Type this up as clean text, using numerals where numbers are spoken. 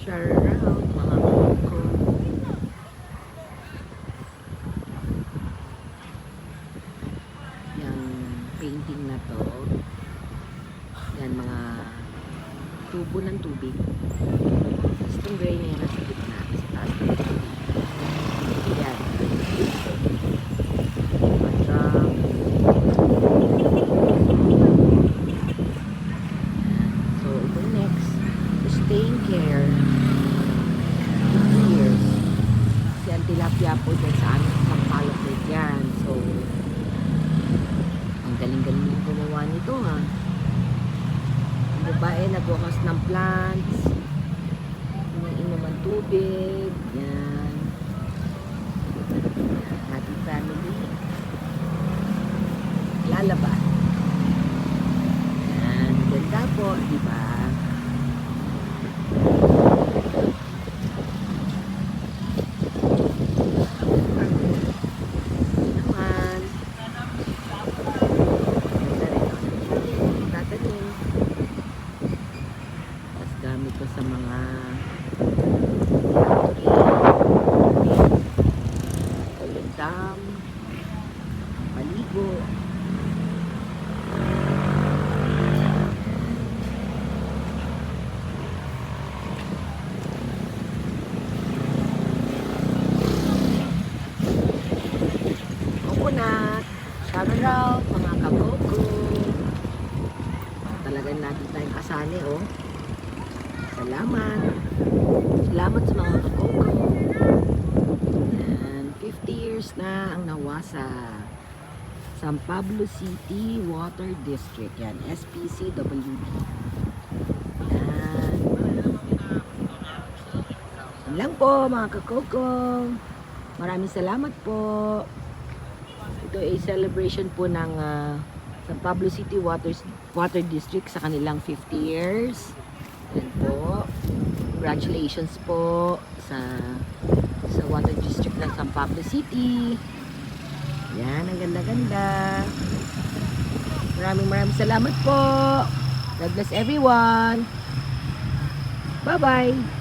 Shout out mga ko. Yung painting na to, yan mga tubo ng tubig. Itong gray na yan nasa gitna, sa taas ng tubig. Yan. Madram. So, ito next, staying care. 2 years. Si ang tilapia po dyan sa amin sa palapit yan. So, ang galing-galing yung gumawa nito ha. Ang babae nagwakas ng plants, iniinom ang tubig, yan. Happy family. Lalaba. Yan, ganda po, di ba? Naman. Tatanim. Tapos gamit ko sa mga dam, paligo. Coconut, shout out mga kaboko. Talagang natin tayong kasali, oh. Salamat. Salamat sa mga kaboko. Yan, 50 years na ang nawasa. San Pablo City Water District. Yan, SPCWD. Yan. Yan lang po mga kakoko. Maraming salamat po. Ito ay celebration po ng San Pablo City Water District sa kanilang 50 years. Yan po. Congratulations po sa Water District ng San Pablo City. Yan, ang ganda-ganda. Maraming salamat po. God bless everyone. Bye-bye.